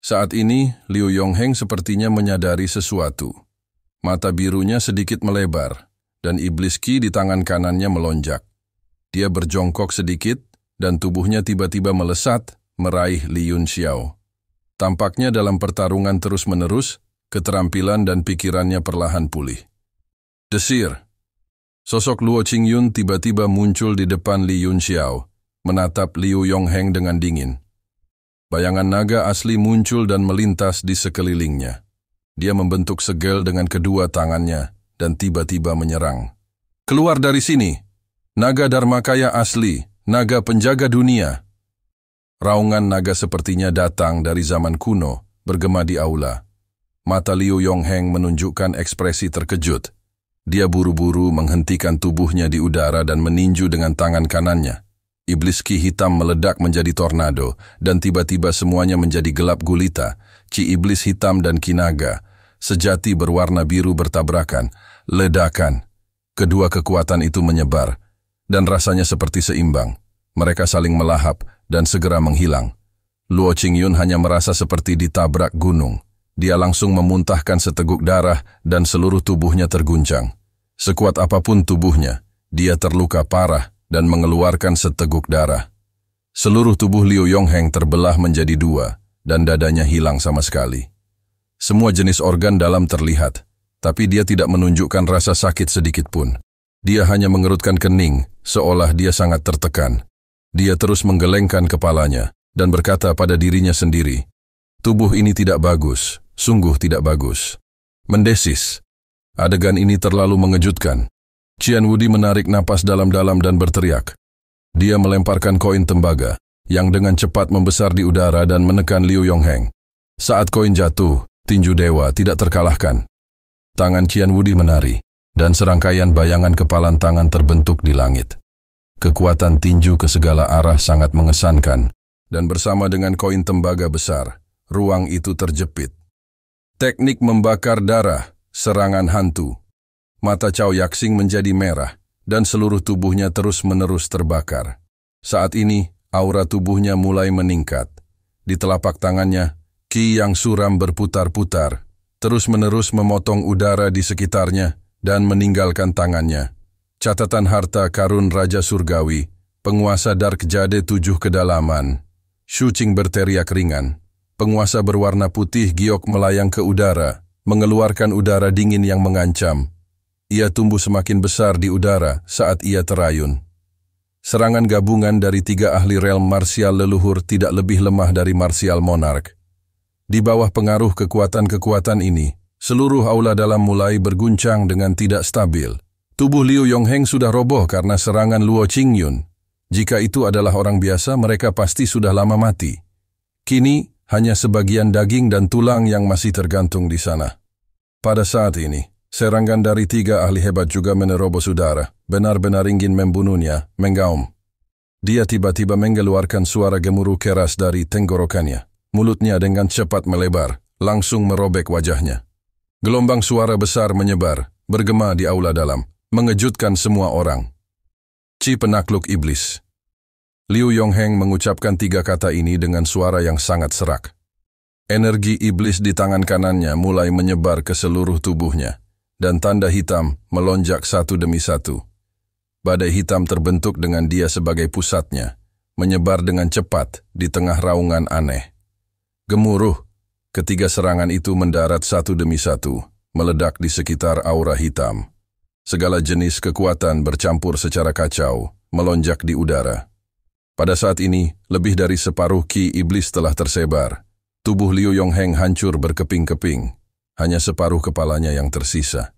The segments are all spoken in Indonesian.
Saat ini, Liu Yongheng sepertinya menyadari sesuatu. Mata birunya sedikit melebar, dan iblis Qi di tangan kanannya melonjak. Dia berjongkok sedikit, dan tubuhnya tiba-tiba melesat, meraih Li Yunxiao. Tampaknya dalam pertarungan terus-menerus, keterampilan dan pikirannya perlahan pulih. Desir. Sosok Luo Qingyun tiba-tiba muncul di depan Li Yunxiao, menatap Liu Yongheng dengan dingin. Bayangan naga asli muncul dan melintas di sekelilingnya. Dia membentuk segel dengan kedua tangannya dan tiba-tiba menyerang. Keluar dari sini! Naga Dharmakaya asli, naga penjaga dunia! Raungan naga sepertinya datang dari zaman kuno, bergema di aula. Mata Liu Yongheng menunjukkan ekspresi terkejut. Dia buru-buru menghentikan tubuhnya di udara dan meninju dengan tangan kanannya. Iblis Qi hitam meledak menjadi tornado, dan tiba-tiba semuanya menjadi gelap gulita. Qi iblis hitam dan Qi naga, sejati berwarna biru bertabrakan, ledakan. Kedua kekuatan itu menyebar, dan rasanya seperti seimbang. Mereka saling melahap dan segera menghilang. Luo Qingyun hanya merasa seperti ditabrak gunung. Dia langsung memuntahkan seteguk darah dan seluruh tubuhnya terguncang. Sekuat apapun tubuhnya, dia terluka parah dan mengeluarkan seteguk darah. Seluruh tubuh Liu Yongheng terbelah menjadi dua, dan dadanya hilang sama sekali. Semua jenis organ dalam terlihat, tapi dia tidak menunjukkan rasa sakit sedikit pun. Dia hanya mengerutkan kening, seolah dia sangat tertekan. Dia terus menggelengkan kepalanya, dan berkata pada dirinya sendiri, tubuh ini tidak bagus, sungguh tidak bagus. Mendesis. Adegan ini terlalu mengejutkan. Qian Wudi menarik napas dalam-dalam dan berteriak. Dia melemparkan koin tembaga, yang dengan cepat membesar di udara dan menekan Liu Yongheng. Saat koin jatuh, tinju dewa tidak terkalahkan. Tangan Qian Wudi menari, dan serangkaian bayangan kepalan tangan terbentuk di langit. Kekuatan tinju ke segala arah sangat mengesankan, dan bersama dengan koin tembaga besar, ruang itu terjepit. Teknik membakar darah, serangan hantu. Mata Cao Yaxing menjadi merah, dan seluruh tubuhnya terus-menerus terbakar. Saat ini, aura tubuhnya mulai meningkat. Di telapak tangannya, Qi yang suram berputar-putar, terus-menerus memotong udara di sekitarnya, dan meninggalkan tangannya. Catatan harta karun Raja Surgawi, penguasa Dark Jade 7 kedalaman. Shu Qing berteriak ringan. Penguasa berwarna putih giok melayang ke udara, mengeluarkan udara dingin yang mengancam. Ia tumbuh semakin besar di udara saat ia terayun. Serangan gabungan dari 3 ahli realm marsial leluhur tidak lebih lemah dari martial monarch. Di bawah pengaruh kekuatan-kekuatan ini, seluruh aula dalam mulai berguncang dengan tidak stabil. Tubuh Liu Yongheng sudah roboh karena serangan Luo Qingyun. Jika itu adalah orang biasa, mereka pasti sudah lama mati. Kini, hanya sebagian daging dan tulang yang masih tergantung di sana. Pada saat ini, serangan dari 3 ahli hebat juga menerobos udara, benar-benar ingin membunuhnya, menggaum. Dia tiba-tiba mengeluarkan suara gemuruh keras dari tenggorokannya. Mulutnya dengan cepat melebar, langsung merobek wajahnya. Gelombang suara besar menyebar, bergema di aula dalam, mengejutkan semua orang. Qi penakluk iblis. Liu Yongheng mengucapkan 3 kata ini dengan suara yang sangat serak. Energi iblis di tangan kanannya mulai menyebar ke seluruh tubuhnya, dan tanda hitam melonjak satu demi satu. Badai hitam terbentuk dengan dia sebagai pusatnya, menyebar dengan cepat di tengah raungan aneh. Gemuruh, ketiga serangan itu mendarat satu demi satu, meledak di sekitar aura hitam. Segala jenis kekuatan bercampur secara kacau, melonjak di udara. Pada saat ini, lebih dari separuh Qi iblis telah tersebar. Tubuh Liu Yongheng hancur berkeping-keping. Hanya separuh kepalanya yang tersisa.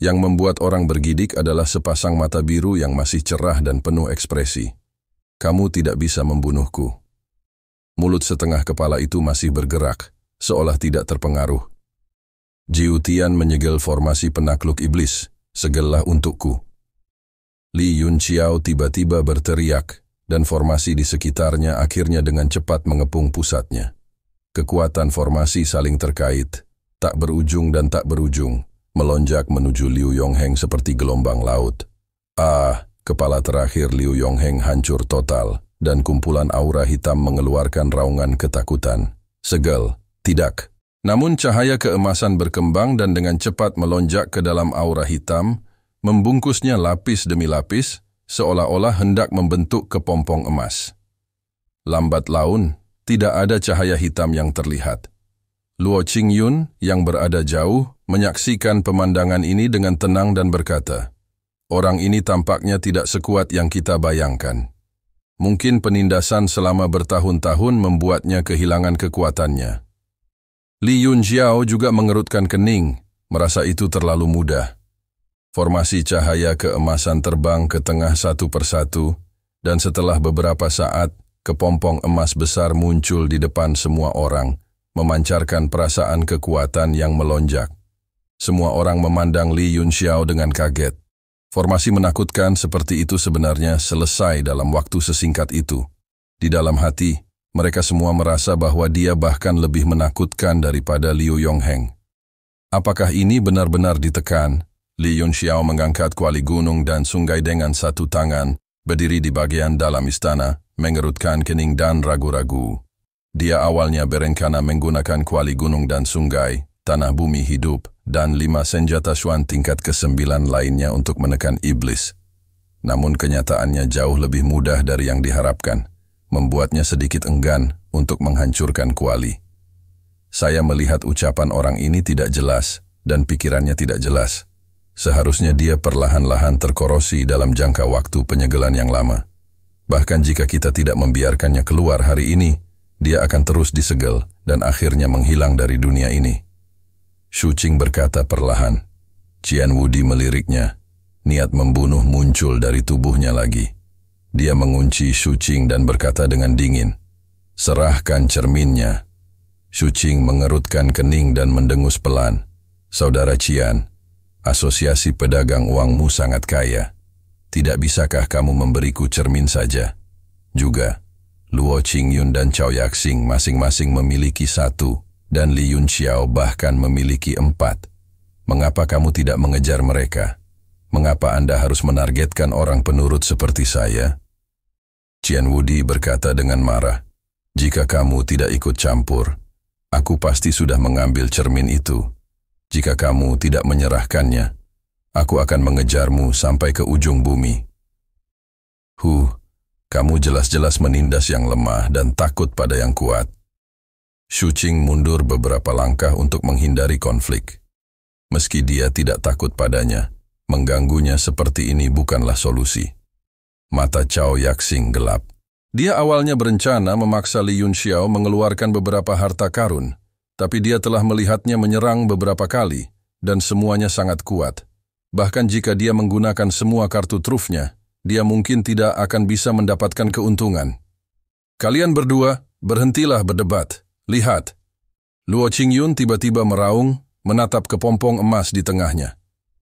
Yang membuat orang bergidik adalah sepasang mata biru yang masih cerah dan penuh ekspresi. Kamu tidak bisa membunuhku. Mulut setengah kepala itu masih bergerak, seolah tidak terpengaruh. Jiu Tian menyegel formasi penakluk iblis, segellah untukku. Li Yunxiao tiba-tiba berteriak, dan formasi di sekitarnya akhirnya dengan cepat mengepung pusatnya. Kekuatan formasi saling terkait, tak berujung dan tak berujung, melonjak menuju Liu Yongheng seperti gelombang laut. Kepala terakhir Liu Yongheng hancur total, dan kumpulan aura hitam mengeluarkan raungan ketakutan. Segel, Tidak. Namun cahaya keemasan berkembang dan dengan cepat melonjak ke dalam aura hitam, membungkusnya lapis demi lapis, seolah-olah hendak membentuk kepompong emas. Lambat laun, tidak ada cahaya hitam yang terlihat. Luo Qingyun yang berada jauh menyaksikan pemandangan ini dengan tenang dan berkata, "Orang ini tampaknya tidak sekuat yang kita bayangkan. Mungkin penindasan selama bertahun-tahun membuatnya kehilangan kekuatannya." Li Yunxiao juga mengerutkan kening, merasa itu terlalu mudah. Formasi cahaya keemasan terbang ke tengah satu persatu, dan setelah beberapa saat, kepompong emas besar muncul di depan semua orang, memancarkan perasaan kekuatan yang melonjak. Semua orang memandang Li Yunxiao dengan kaget. Formasi menakutkan seperti itu sebenarnya selesai dalam waktu sesingkat itu. Di dalam hati, mereka semua merasa bahwa dia bahkan lebih menakutkan daripada Liu Yongheng. Apakah ini benar-benar ditekan? Li Yunxiao mengangkat kuali gunung dan sungai dengan satu tangan, berdiri di bagian dalam istana, mengerutkan kening dan ragu-ragu. Dia awalnya berencana menggunakan kuali gunung dan sungai, tanah bumi hidup, dan 5 senjata Xuan tingkat ke-9 lainnya untuk menekan iblis. Namun kenyataannya jauh lebih mudah dari yang diharapkan, membuatnya sedikit enggan untuk menghancurkan kuali. Saya melihat ucapan orang ini tidak jelas, dan pikirannya tidak jelas. Seharusnya dia perlahan-lahan terkorosi dalam jangka waktu penyegelan yang lama. Bahkan jika kita tidak membiarkannya keluar hari ini, dia akan terus disegel dan akhirnya menghilang dari dunia ini. Shu Qing berkata perlahan. Qian Wudi meliriknya. Niat membunuh muncul dari tubuhnya lagi. Dia mengunci Shu Qing dan berkata dengan dingin, "Serahkan cerminnya." Shu Qing mengerutkan kening dan mendengus pelan. "Saudara Qian, asosiasi pedagang uangmu sangat kaya. Tidak bisakah kamu memberiku cermin saja? Juga, Luo Qingyun dan Cao Yaxing masing-masing memiliki 1, dan Li Yunxiao bahkan memiliki 4. Mengapa kamu tidak mengejar mereka? Mengapa Anda harus menargetkan orang penurut seperti saya?" Qian Wudi berkata dengan marah, "Jika kamu tidak ikut campur, aku pasti sudah mengambil cermin itu. Jika kamu tidak menyerahkannya, aku akan mengejarmu sampai ke ujung bumi." Kamu jelas-jelas menindas yang lemah dan takut pada yang kuat." Shu Qing mundur beberapa langkah untuk menghindari konflik. Meski dia tidak takut padanya, mengganggunya seperti ini bukanlah solusi. Mata Cao Yaxing gelap. Dia awalnya berencana memaksa Li Yunxiao mengeluarkan beberapa harta karun, tapi dia telah melihatnya menyerang beberapa kali, dan semuanya sangat kuat. Bahkan jika dia menggunakan semua kartu trufnya, dia mungkin tidak akan bisa mendapatkan keuntungan. "Kalian berdua, berhentilah berdebat. Lihat." Luo Qingyun tiba-tiba meraung, menatap kepompong emas di tengahnya.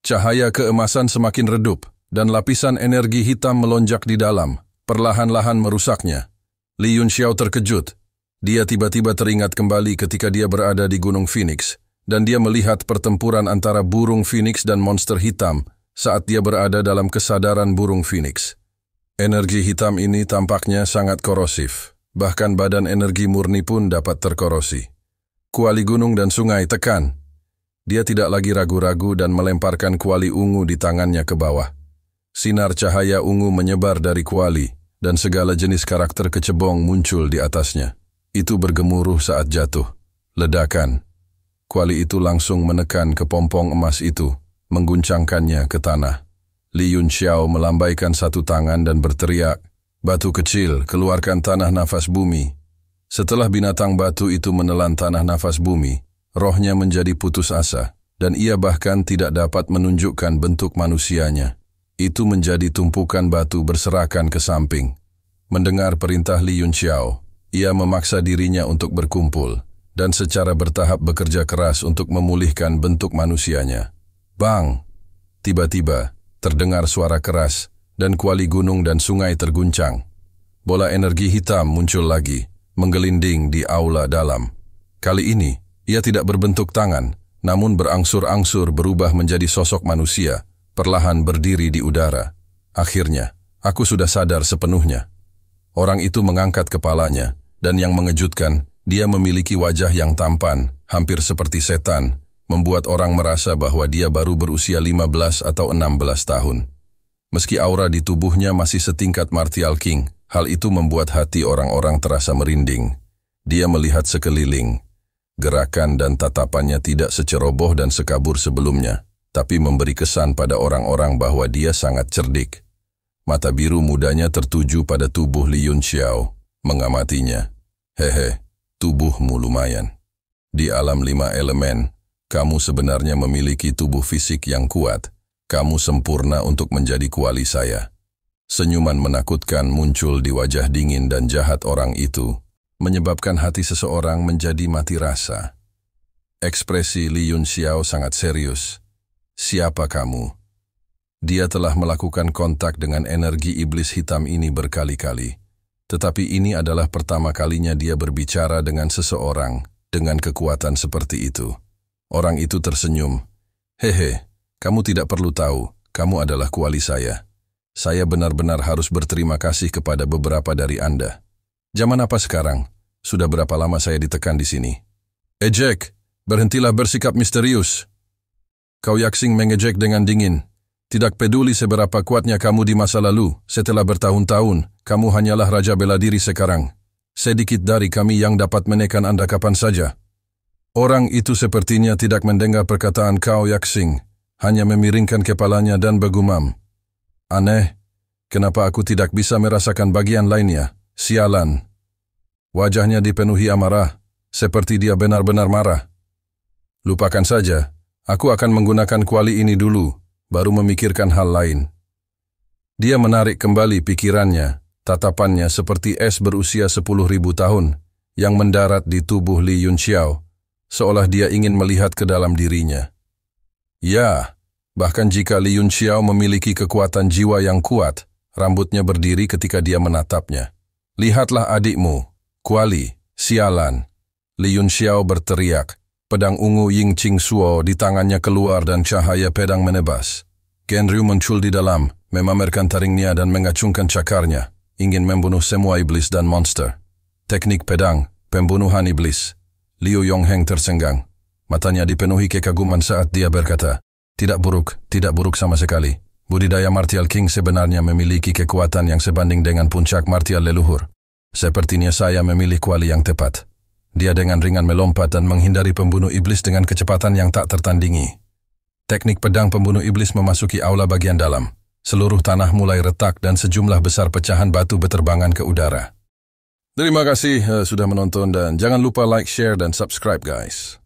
Cahaya keemasan semakin redup, dan lapisan energi hitam melonjak di dalam, perlahan-lahan merusaknya. Li Yunxiao terkejut. Dia tiba-tiba teringat kembali ketika dia berada di Gunung Phoenix, dan dia melihat pertempuran antara burung Phoenix dan monster hitam saat dia berada dalam kesadaran burung Phoenix. Energi hitam ini tampaknya sangat korosif, bahkan badan energi murni pun dapat terkorosi. Kuali gunung dan sungai tekan. Dia tidak lagi ragu-ragu dan melemparkan kuali ungu di tangannya ke bawah. Sinar cahaya ungu menyebar dari kuali, dan segala jenis karakter kecebong muncul di atasnya. Itu bergemuruh saat jatuh. Ledakan. Kuali itu langsung menekan kepompong emas itu, mengguncangkannya ke tanah. Li Yunxiao melambaikan satu tangan dan berteriak, "Batu kecil, keluarkan tanah nafas bumi." Setelah binatang batu itu menelan tanah nafas bumi, rohnya menjadi putus asa, dan ia bahkan tidak dapat menunjukkan bentuk manusianya. Itu menjadi tumpukan batu berserakan ke samping. Mendengar perintah Li Yunxiao, ia memaksa dirinya untuk berkumpul, dan secara bertahap bekerja keras untuk memulihkan bentuk manusianya. Bang! Tiba-tiba, terdengar suara keras, dan kuali gunung dan sungai terguncang. Bola energi hitam muncul lagi, menggelinding di aula dalam. Kali ini, ia tidak berbentuk tangan, namun berangsur-angsur berubah menjadi sosok manusia, perlahan berdiri di udara. Akhirnya, aku sudah sadar sepenuhnya. Orang itu mengangkat kepalanya, dan yang mengejutkan, Dia memiliki wajah yang tampan, hampir seperti setan, membuat orang merasa bahwa dia baru berusia 15 atau 16 tahun. Meski aura di tubuhnya masih setingkat Martial King, hal itu membuat hati orang-orang terasa merinding. Dia melihat sekeliling. Gerakan dan tatapannya tidak seceroboh dan sekabur sebelumnya, tapi memberi kesan pada orang-orang bahwa dia sangat cerdik. Mata biru mudanya tertuju pada tubuh Li Yunxiao, mengamatinya. Hehe, tubuhmu lumayan. Di alam 5 elemen, kamu sebenarnya memiliki tubuh fisik yang kuat. Kamu sempurna untuk menjadi kuali saya. Senyuman menakutkan muncul di wajah dingin dan jahat orang itu, menyebabkan hati seseorang menjadi mati rasa. Ekspresi Li Yunxiao sangat serius. Siapa kamu? Dia telah melakukan kontak dengan energi iblis hitam ini berkali-kali. Tetapi ini adalah pertama kalinya dia berbicara dengan seseorang dengan kekuatan seperti itu. Orang itu tersenyum. Hehe, kamu tidak perlu tahu, kamu adalah kuali saya. Saya benar-benar harus berterima kasih kepada beberapa dari Anda. Zaman apa sekarang? Sudah berapa lama saya ditekan di sini? Ejek, berhentilah bersikap misterius. Kau Yaxing mengejek dengan dingin. Tidak peduli seberapa kuatnya kamu di masa lalu, setelah bertahun-tahun, kamu hanyalah raja bela diri sekarang. Sedikit dari kami yang dapat menekan Anda kapan saja. Orang itu sepertinya tidak mendengar perkataan kau Yaxing, hanya memiringkan kepalanya dan bergumam. Aneh, kenapa aku tidak bisa merasakan bagian lainnya? Sialan. Wajahnya dipenuhi amarah, seperti dia benar-benar marah. Lupakan saja, aku akan menggunakan kuali ini dulu, baru memikirkan hal lain. Dia menarik kembali pikirannya, tatapannya seperti es berusia 10.000 tahun, yang mendarat di tubuh Li Yunxiao, seolah dia ingin melihat ke dalam dirinya. Ya, bahkan jika Li Yunxiao memiliki kekuatan jiwa yang kuat, rambutnya berdiri ketika dia menatapnya. Lihatlah adikmu, kuali, sialan. Li Yunxiao berteriak, pedang ungu Ying Ching Suo di tangannya keluar dan cahaya pedang menebas. Genryu muncul di dalam, memamerkan taringnya dan mengacungkan cakarnya, ingin membunuh semua iblis dan monster. Teknik pedang, pembunuhan iblis. Liu Yongheng tersenggang. Matanya dipenuhi kekaguman saat dia berkata, tidak buruk sama sekali. Budidaya Martial King sebenarnya memiliki kekuatan yang sebanding dengan puncak martial leluhur. Sepertinya saya memilih kuali yang tepat. Dia dengan ringan melompat dan menghindari pembunuh iblis dengan kecepatan yang tak tertandingi. Teknik pedang pembunuh iblis memasuki aula bagian dalam. Seluruh tanah mulai retak dan sejumlah besar pecahan batu berterbangan ke udara. Terima kasih sudah menonton dan jangan lupa like, share, dan subscribe guys.